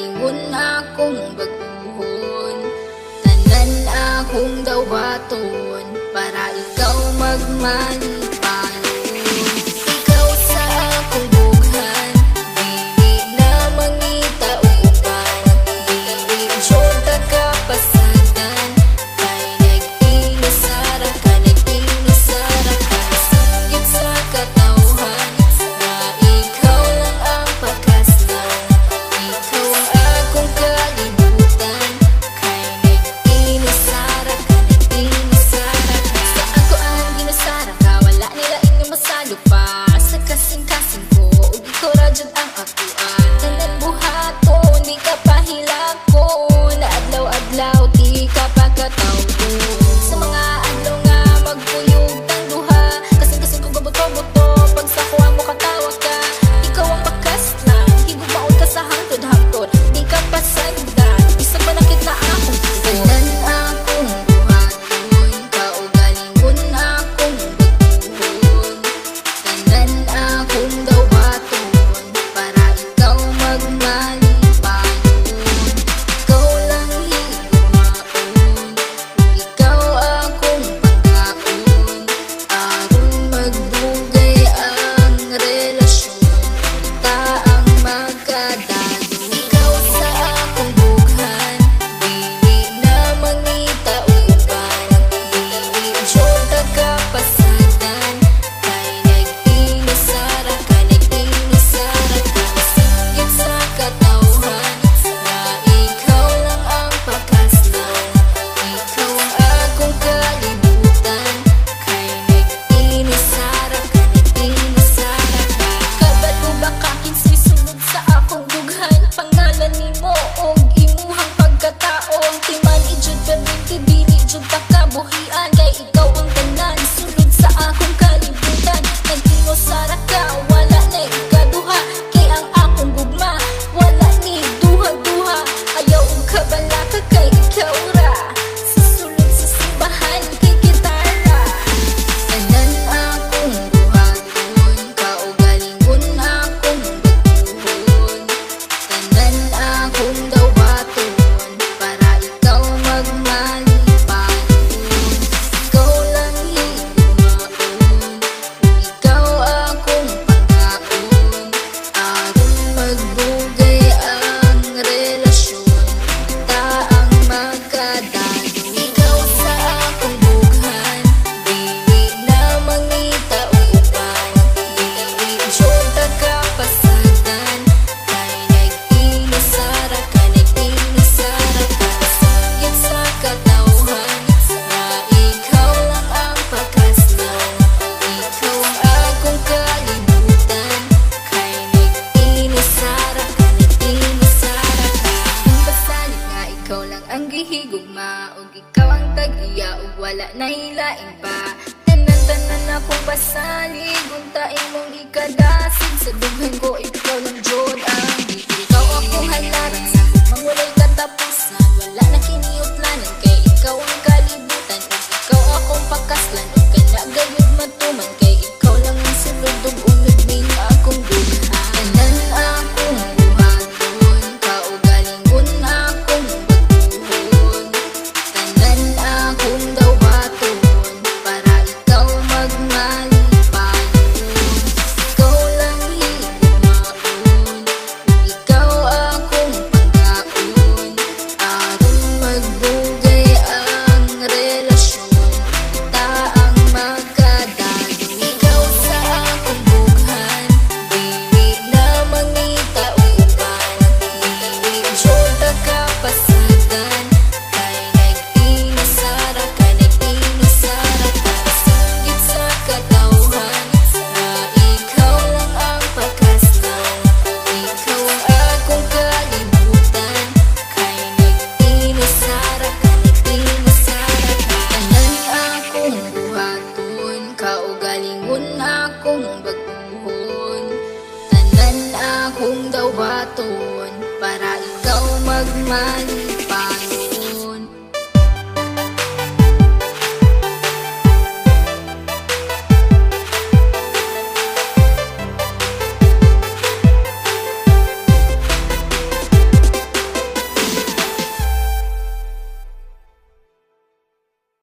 kaugalingon akong baguhon. Tanan akong dawaton para ikaw magmalipayon. Ikaw sa akong bughan, dili na mangita uban. Dili jud kapasagan, kay nag-inusara ka, nag-inusara ka. Singgit sa katawhan na ikaw lang ang pakaslan. Ikaw ang akong kalibutan, kay nag-inusara ka, nag-inusara ka. Sa ako ang ginusara ka, wala nila inyo masalo pa. Sa kasing-kasing ko, ug ikaw ra jud ang akuan. Tanan buhaton, di ka pahilako, na adlaw-adlaw di ka pagkatawgo. Sa mga adlaw nga magpuyog tang duha, kasing-kasing ko gabuto-buto, pag sa kuha mo katawa ka. Ikaw ang bakas lang, higugmaon ka sa hangtod-hangtod, di ka pasagdan, isa pa nakit na akong tugon. Tanan akong buhaton, kaugalingon akong baguhon. Tanan akong dawaton para ikaw magmalipayon. Ikaw lang higugmaon, ikaw akong pagkaon. Aron magdugay ang relasyon, kita ang magkadalo. Ikaw sa akong bughan, dili na mangita uban. Dili jud kapasagan, kay nag-inusara ka, nag-inusara ka. Singgit sa katawhan na ikaw lang ang pakaslan. Ikaw ang akong kalibutan, kay nag-inusara ka, nag-inusara ka. Kabalo ba ka kinsay sunod sa akong bughan? Pangalan nimo og imuhang pagkatao, ang timan ijud perminti, dili jud pakabuhian. Kay ikaw ang tanan, sunod sa akong kalibutan. Nag-inusara ka, wala na ikaduha. Kay ang akong gugma, wala ni duha-duha. Ayaw og kabala ka, kay ikaw ra. Susulod sa simbahan, kay gitara. Tanan akong buhaton, kaugalingon akong baguhon. Tanan akong dawaton para ikaw magmalipayon. Ikaw lang higugmaon, ikaw akong pagkaon. Aron magdugay ang relasyon, kita ang magkadalo. Ikaw sa akong bughan, dili na mangita uban. Dili jud kapasagan, kay nag-inusara ka, nag-inusara ka. Singgit sa katawhan na ikaw lang ang pakaslan. Ikaw ang akong kalibutan, kay nag-inusara ka, nag-inusara ka. Kung basalig nga ikaw lang ang gihigugma, ug ikaw ang tag-iya, ug wala na hilaing pa. Tanan-tanan akong basalig, unta imong ikadasig. Sa dughan ko ikaw lang jud ang bibig. Ikaw akong halaran sa hugmang walay katapusan. Wala na kiniutlanan, kay ikaw ang kalibutan, ug ikaw akong pakaslan. Ug kana gayud matuman, kay ikaw lang ang sulod ug unod ning akong dughan. Tanan akong buhaton, kaugalingon akong baguhon. Tanan akong dawaton para ikaw magmalipayon. Ikaw lang higugmaon, ikaw akong pagkaon. Aron magdugay ang relasyon, kita ang magkadalo. Ikaw sa akong bughan, dili na mangita uban. Dili jud kapasagan, kay nag-inusara ka, nag-inusara ka. Singgit sa katawhan na ikaw lang ang pakaslan. Ikaw ang akong kalibutan, kay nag-inusara ka, nag-inusara ka. Tanan akong buhaton, kaugalingon akong baguhon. Tanan akong dawaton para ikaw magmalipayon.